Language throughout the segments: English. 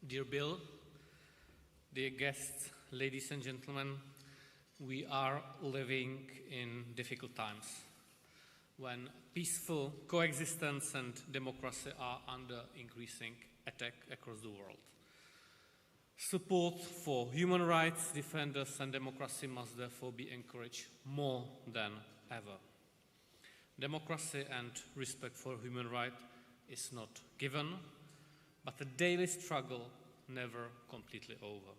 Dear Bill, dear guests, ladies and gentlemen, we are living in difficult times when peaceful coexistence and democracy are under increasing attack across the world. Support for human rights defenders and democracy must therefore be encouraged more than ever. Democracy and respect for human rights is not given, but a daily struggle never completely over.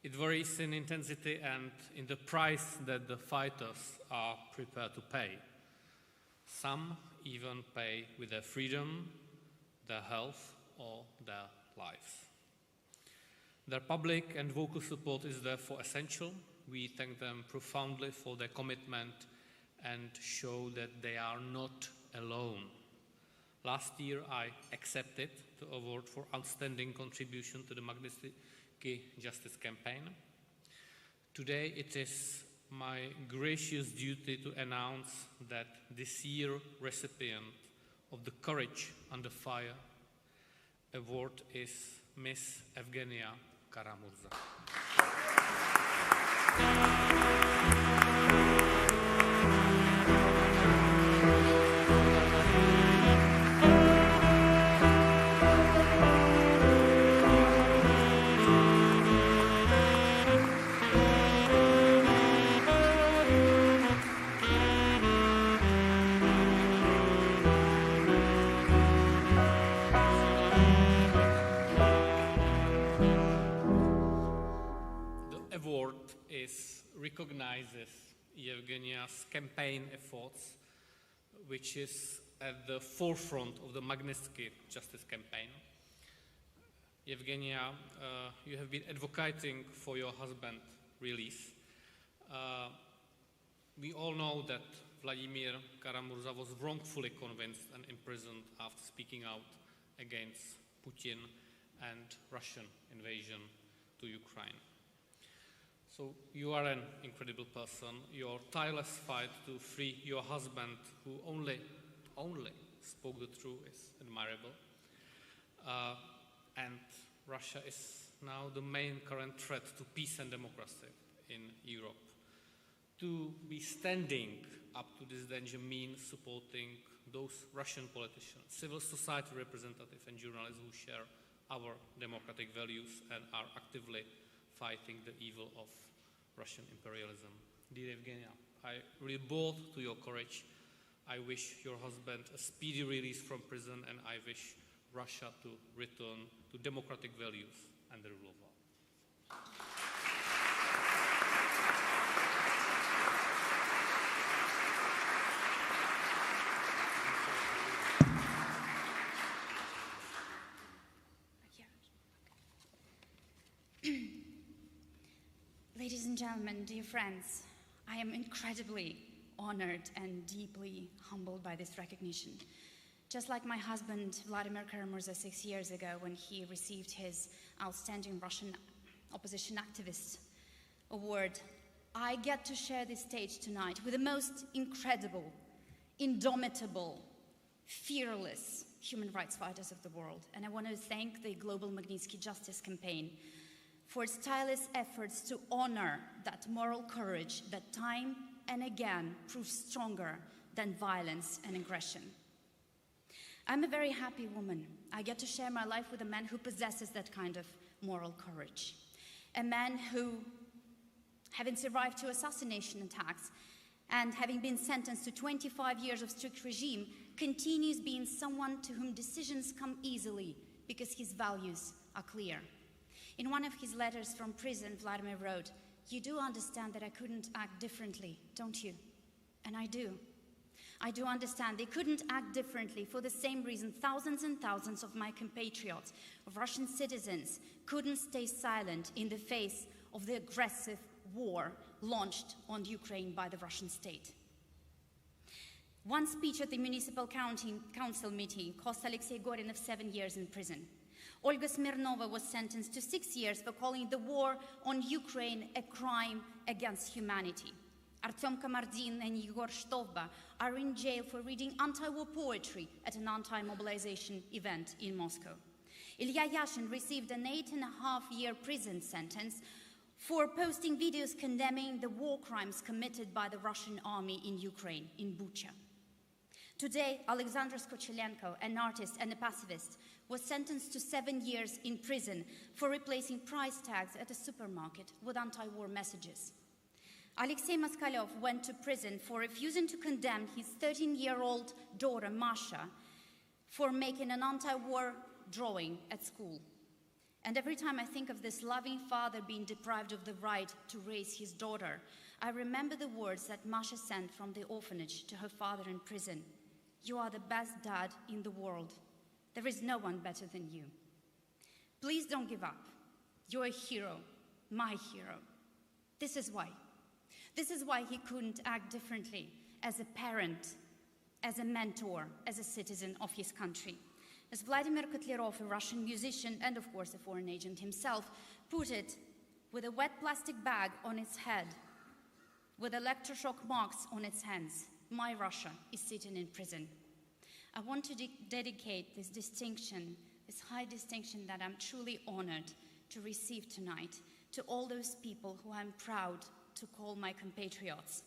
It varies in intensity and in the price that the fighters are prepared to pay. Some even pay with their freedom, their health, or their lives. Their public and vocal support is therefore essential. We thank them profoundly for their commitment and show that they are not alone. Last year I accepted the award for outstanding contribution to the Magnitsky Justice Campaign. Today it is my gracious duty to announce that this year's recipient of the Courage Under Fire award is Miss Evgenia Kara-Murza. Recognizes Evgenia's campaign efforts, which is at the forefront of the Magnitsky Justice Campaign. Evgenia, you have been advocating for your husband's release. We all know that Vladimir Kara-Murza was wrongfully convinced and imprisoned after speaking out against Putin and Russian invasion to Ukraine. So you are an incredible person. Your tireless fight to free your husband, who only spoke the truth, is admirable. And Russia is now the main current threat to peace and democracy in Europe. To be standing up to this danger means supporting those Russian politicians, civil society representatives and journalists who share our democratic values and are actively fighting the evil of Russian imperialism. Dear Evgenia, I really bow to your courage. I wish your husband a speedy release from prison, and I wish Russia to return to democratic values and the rule of law. Ladies and gentlemen, dear friends, I am incredibly honored and deeply humbled by this recognition. Just like my husband, Vladimir Kara-Murza, 6 years ago when he received his Outstanding Russian Opposition Activist Award, I get to share this stage tonight with the most incredible, indomitable, fearless human rights fighters of the world. And I want to thank the Global Magnitsky Justice Campaign for its tireless efforts to honor that moral courage that time and again proves stronger than violence and aggression. I'm a very happy woman. I get to share my life with a man who possesses that kind of moral courage. A man who, having survived 2 assassination attacks and having been sentenced to 25 years of strict regime, continues being someone to whom decisions come easily because his values are clear. In one of his letters from prison, Vladimir wrote, "You do understand that I couldn't act differently, don't you?" And I do. I do understand they couldn't act differently for the same reason thousands and thousands of my compatriots, of Russian citizens, couldn't stay silent in the face of the aggressive war launched on Ukraine by the Russian state. One speech at the Municipal Council meeting cost Alexei Gorinov 7 years in prison. Olga Smirnova was sentenced to 6 years for calling the war on Ukraine a crime against humanity. Artyom Kamardin and Igor Shtovba are in jail for reading anti-war poetry at an anti-mobilization event in Moscow. Ilya Yashin received an 8.5-year prison sentence for posting videos condemning the war crimes committed by the Russian army in Ukraine, in Bucha. Today, Alexander Skochelenko, an artist and a pacifist, was sentenced to 7 years in prison for replacing price tags at a supermarket with anti-war messages. Alexei Moskalyov went to prison for refusing to condemn his 13-year-old daughter, Masha, for making an anti-war drawing at school. And every time I think of this loving father being deprived of the right to raise his daughter, I remember the words that Masha sent from the orphanage to her father in prison. "You are the best dad in the world. There is no one better than you. Please don't give up. You're a hero, my hero." This is why. This is why he couldn't act differently as a parent, as a mentor, as a citizen of his country. As Vladimir Kotlerov, a Russian musician and of course a foreign agent himself, put it, with a wet plastic bag on its head, with electroshock marks on its hands, my Russia is sitting in prison. I want to dedicate this distinction, this high distinction that I'm truly honored to receive tonight, to all those people who I'm proud to call my compatriots.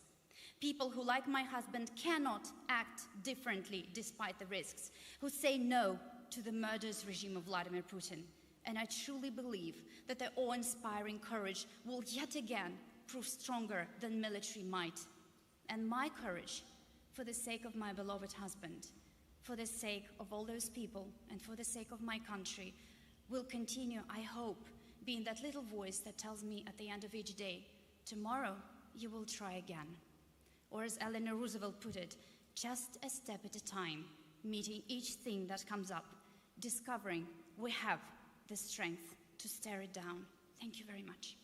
People who, like my husband, cannot act differently despite the risks, who say no to the murderous regime of Vladimir Putin. And I truly believe that their awe-inspiring courage will yet again prove stronger than military might. And my courage, for the sake of my beloved husband, for the sake of all those people, and for the sake of my country, will continue, I hope, being that little voice that tells me at the end of each day, tomorrow you will try again. Or as Eleanor Roosevelt put it, just a step at a time, meeting each thing that comes up, discovering we have the strength to stare it down. Thank you very much.